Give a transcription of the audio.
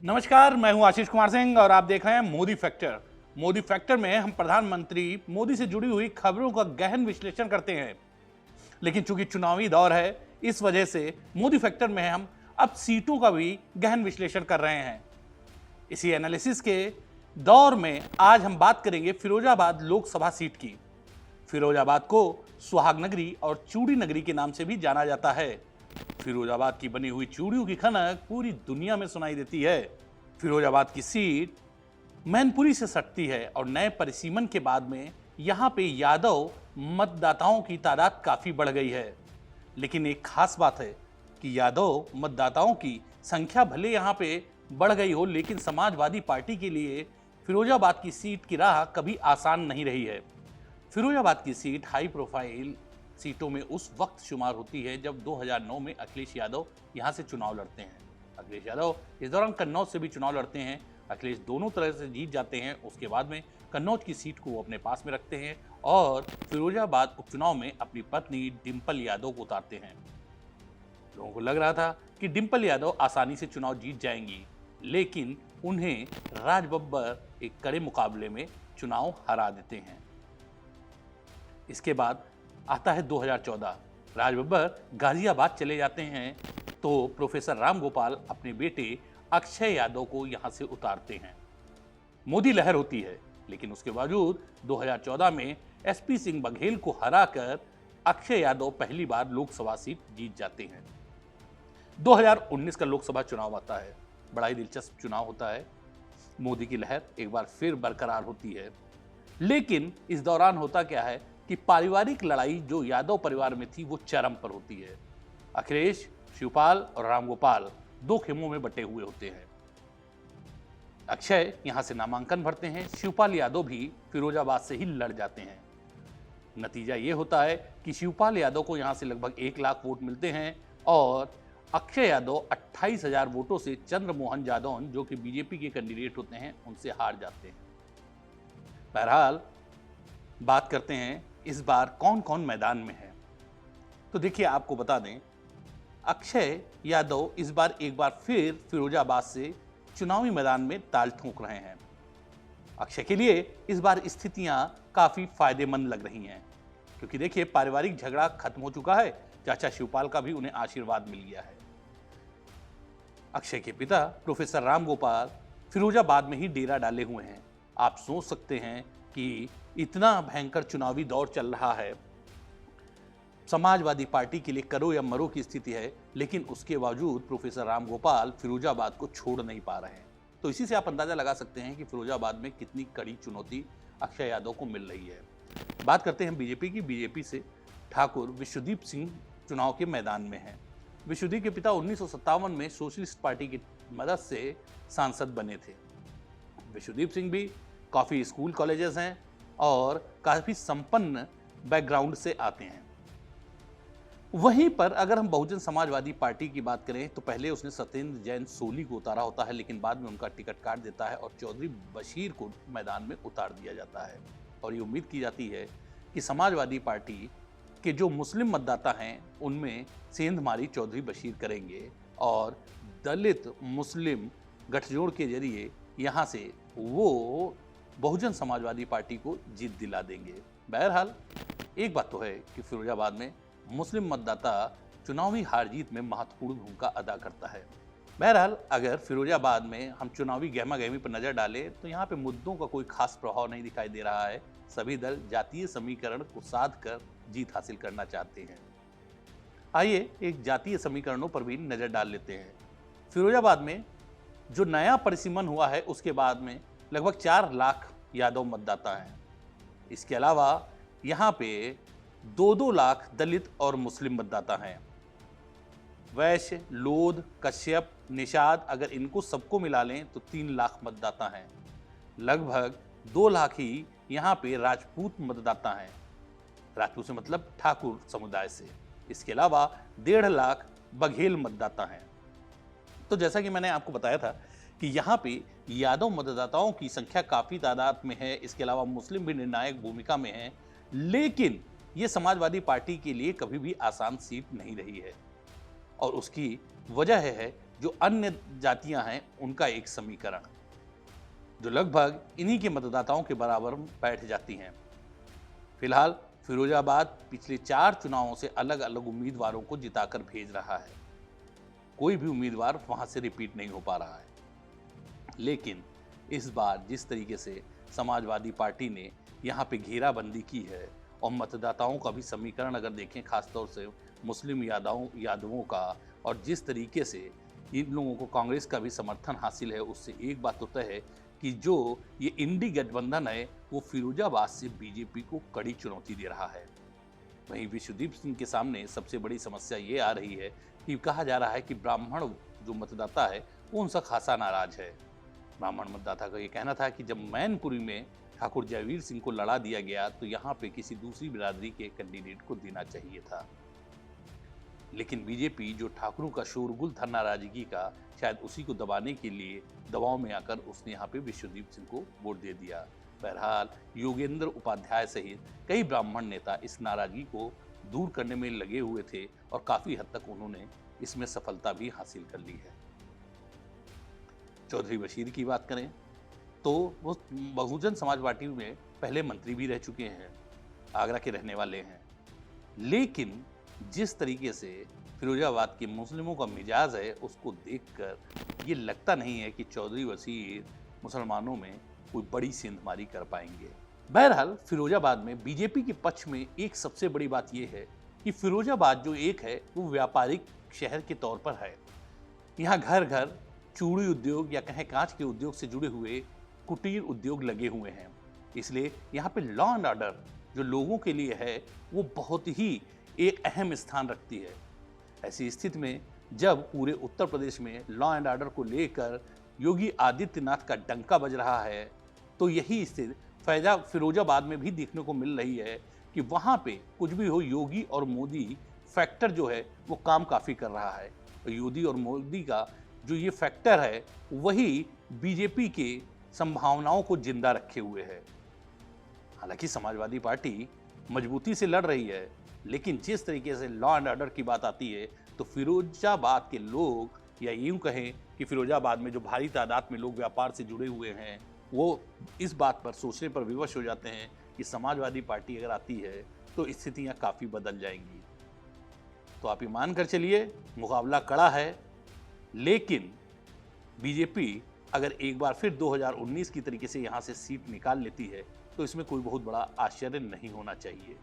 नमस्कार, मैं हूं आशीष कुमार सिंह और आप देख रहे हैं मोदी फैक्टर। मोदी फैक्टर में हम प्रधानमंत्री मोदी से जुड़ी हुई खबरों का गहन विश्लेषण करते हैं। लेकिन चूंकि चुनावी दौर है, इस वजह से मोदी फैक्टर में हम अब सीटों का भी गहन विश्लेषण कर रहे हैं। इसी एनालिसिस के दौर में आज हम बात करेंगे फिरोजाबाद लोकसभा सीट की। फिरोजाबाद को सुहाग नगरी और चूड़ी नगरी के नाम से भी जाना जाता है। फिरोजाबाद की बनी हुई चूड़ियों की खनक पूरी दुनिया में सुनाई देती है। फिरोजाबाद की सीट मैनपुरी से सटती है और नए परिसीमन के बाद में यहाँ पे यादव मतदाताओं की तादाद काफी बढ़ गई है। लेकिन एक खास बात है कि यादव मतदाताओं की संख्या भले यहाँ पे बढ़ गई हो, लेकिन समाजवादी पार्टी के लिए फिरोजाबाद की सीट की राह कभी आसान नहीं रही है। फिरोजाबाद की सीट हाई प्रोफाइल सीटों में उस वक्त शुमार होती है जब 2009 में अखिलेश यादव यहां से चुनाव लड़ते हैं। अखिलेश यादव इस दौरान कन्नौज से भी चुनाव लड़ते हैं। अखिलेश दोनों तरह से जीत जाते हैं। उसके बाद में कन्नौज की सीट को वो अपने पास में रखते हैं और फिरोजाबाद उपचुनाव में अपनी पत्नी डिंपल यादव को उतारते हैं। लोगों को लग रहा था कि डिंपल यादव आसानी से चुनाव जीत जाएंगी, लेकिन उन्हें राज बब्बर एक कड़े मुकाबले में चुनाव हरा देते हैं। इसके बाद आता है 2014। राज बब्बर गाजियाबाद चले जाते हैं तो प्रोफेसर राम गोपाल अपने बेटे अक्षय यादव को यहां से उतारते हैं। मोदी लहर होती है, लेकिन उसके बावजूद 2014 में एसपी सिंह बघेल को हराकर अक्षय यादव पहली बार लोकसभा सीट जीत जाते हैं। 2019 का लोकसभा चुनाव आता है। बड़ा ही दिलचस्प चुनाव होता है। मोदी की लहर एक बार फिर बरकरार होती है, लेकिन इस दौरान होता क्या है कि पारिवारिक लड़ाई जो यादव परिवार में थी वो चरम पर होती है। अखिलेश, शिवपाल और रामगोपाल दो खेमों में बटे हुए होते हैं। अक्षय यहां से नामांकन भरते हैं। शिवपाल यादव भी फिरोजाबाद से ही लड़ जाते हैं। नतीजा ये होता है कि शिवपाल यादव को यहां से लगभग 1 लाख वोट मिलते हैं और अक्षय यादव 28,000 वोटों से चंद्रमोहन जादौन, जो कि बीजेपी के कैंडिडेट होते हैं, उनसे हार जाते हैं। बहरहाल बात करते हैं इस बार कौन कौन मैदान में है। तो देखिए, आपको बता दें, अक्षय यादव इस बार एक बार फिर फिरोजाबाद से चुनावी मैदान में ताल ठोक रहे हैं। अक्षय के लिए इस बार स्थितियां काफी फायदेमंद लग रही हैं, क्योंकि देखिए, पारिवारिक झगड़ा खत्म हो चुका है। चाचा शिवपाल का भी उन्हें आशीर्वाद मिल गया है। अक्षय के पिता प्रोफेसर राम गोपाल फिरोजाबाद में ही डेरा डाले हुए हैं। आप सोच सकते हैं कि इतना भयंकर चुनावी दौर चल रहा है, समाजवादी पार्टी के लिए करो या मरो की स्थिति है, लेकिन उसके बावजूद प्रोफेसर राम गोपाल फिरोजाबाद को छोड़ नहीं पा रहे हैं। तो इसी से आप अंदाजा लगा सकते हैं कि फिरोजाबाद में कितनी कड़ी चुनौती अक्षय यादव को मिल रही है। बात करते हैं बीजेपी की। बीजेपी से ठाकुर विश्वदीप सिंह चुनाव के मैदान में हैं। विश्वदीप के पिता 1957 में सोशलिस्ट पार्टी की मदद से सांसद बने थे। विश्वदीप सिंह भी काफ़ी स्कूल कॉलेजेस हैं और काफ़ी संपन्न बैकग्राउंड से आते हैं। वहीं पर अगर हम बहुजन समाजवादी पार्टी की बात करें तो पहले उसने सत्येंद्र जैन सोली को उतारा होता है, लेकिन बाद में उनका टिकट काट देता है और चौधरी बशीर को मैदान में उतार दिया जाता है। और ये उम्मीद की जाती है कि समाजवादी पार्टी के जो मुस्लिम मतदाता हैं उनमें सेंधमारी चौधरी बशीर करेंगे और दलित मुस्लिम गठजोड़ के जरिए यहाँ से वो बहुजन समाजवादी पार्टी को जीत दिला देंगे। बहरहाल एक बात तो है कि फिरोजाबाद में मुस्लिम मतदाता चुनावी हार जीत में महत्वपूर्ण भूमिका अदा करता है। बहरहाल अगर फिरोजाबाद में हम चुनावी गहमा गहमी पर नजर डालें तो यहाँ पे मुद्दों का कोई खास प्रभाव नहीं दिखाई दे रहा है। सभी दल जातीय समीकरण को साध कर जीत हासिल करना चाहते हैं। आइए एक जातीय समीकरणों पर भी नजर डाल लेते हैं। फिरोजाबाद में जो नया परिसीमन हुआ है उसके बाद में लगभग 4 लाख यादव मतदाता हैं। इसके अलावा यहाँ पे 2-2 लाख दलित और मुस्लिम मतदाता हैं। वैश्य, लोध, कश्यप, निषाद, अगर इनको सबको मिला लें तो 3 लाख मतदाता हैं। लगभग 2 लाख ही यहाँ पे राजपूत मतदाता हैं। राजपूत से मतलब ठाकुर समुदाय से। इसके अलावा 1.5 लाख बघेल मतदाता हैं। तो जैसा कि मैंने आपको बताया था कि यहाँ पे यादव मतदाताओं की संख्या काफ़ी तादाद में है। इसके अलावा मुस्लिम भी निर्णायक भूमिका में हैं, लेकिन ये समाजवादी पार्टी के लिए कभी भी आसान सीट नहीं रही है। और उसकी वजह है जो अन्य जातियां हैं उनका एक समीकरण, जो लगभग इन्हीं के मतदाताओं के बराबर बैठ जाती हैं। फिलहाल फिरोजाबाद पिछले 4 चुनावों से अलग अलग उम्मीदवारों को जिताकर भेज रहा है। कोई भी उम्मीदवार वहां से रिपीट नहीं हो पा रहा है। लेकिन इस बार जिस तरीके से समाजवादी पार्टी ने यहाँ पे घेराबंदी की है और मतदाताओं का भी समीकरण अगर देखें, खासतौर से मुस्लिम यादवों का, और जिस तरीके से इन लोगों को कांग्रेस का भी समर्थन हासिल है, उससे एक बात तो तय है कि जो ये इंडी गठबंधन है वो फिरोजाबाद से बीजेपी को कड़ी चुनौती दे रहा है। वहीं विश्वदीप सिंह के सामने सबसे बड़ी समस्या ये आ रही है कि कहा जा रहा है कि ब्राह्मण जो मतदाता है वो उनसे खासा नाराज है। ब्राह्मण मतदाता का ये कहना था कि जब मैनपुरी में ठाकुर जयवीर सिंह को लड़ा दिया गया तो यहाँ पे किसी दूसरी बिरादरी के कैंडिडेट को देना चाहिए था। लेकिन बीजेपी जो ठाकुरों का शोरगुल था नाराजगी का, शायद उसी को दबाने के लिए दबाव में आकर उसने यहाँ पे विश्वदीप सिंह को वोट दे दिया। बहरहाल योगेंद्र उपाध्याय सहित कई ब्राह्मण नेता इस नाराजगी को दूर करने में लगे हुए थे और काफी हद तक उन्होंने इसमें सफलता भी हासिल कर ली है। चौधरी बशीर की बात करें तो वो बहुजन समाज पार्टी में पहले मंत्री भी रह चुके हैं, आगरा के रहने वाले हैं। लेकिन जिस तरीके से फिरोजाबाद के मुस्लिमों का मिजाज है उसको देखकर ये लगता नहीं है कि चौधरी बशीर मुसलमानों में कोई बड़ी सेंधमारी कर पाएंगे। बहरहाल फिरोजाबाद में बीजेपी के पक्ष में एक सबसे बड़ी बात यह है कि फिरोजाबाद जो एक है वो व्यापारिक शहर के तौर पर है। यहाँ घर घर चूड़ी उद्योग या कहें कांच के उद्योग से जुड़े हुए कुटीर उद्योग लगे हुए हैं, इसलिए यहाँ पे लॉ एंड ऑर्डर जो लोगों के लिए है वो बहुत ही एक अहम स्थान रखती है। ऐसी स्थिति में जब पूरे उत्तर प्रदेश में लॉ एंड ऑर्डर को लेकर योगी आदित्यनाथ का डंका बज रहा है तो यही स्थिति फिरोजाबाद में भी देखने को मिल रही है कि वहाँ पे कुछ भी हो, योगी और मोदी फैक्टर जो है वो काम काफ़ी कर रहा है। तो योगी और मोदी का जो ये फैक्टर है वही बीजेपी के संभावनाओं को जिंदा रखे हुए है। हालांकि समाजवादी पार्टी मजबूती से लड़ रही है, लेकिन जिस तरीके से लॉ एंड ऑर्डर की बात आती है तो फिरोजाबाद के लोग, या यूं कहें कि फिरोजाबाद में जो भारी तादाद में लोग व्यापार से जुड़े हुए हैं, वो इस बात पर सोचने पर विवश हो जाते हैं कि समाजवादी पार्टी अगर आती है तो स्थितियां काफ़ी बदल जाएंगी। तो आप ये मान कर चलिए मुकाबला कड़ा है, लेकिन बीजेपी अगर एक बार फिर 2019 की तरीके से यहाँ से सीट निकाल लेती है तो इसमें कोई बहुत बड़ा आश्चर्य नहीं होना चाहिए।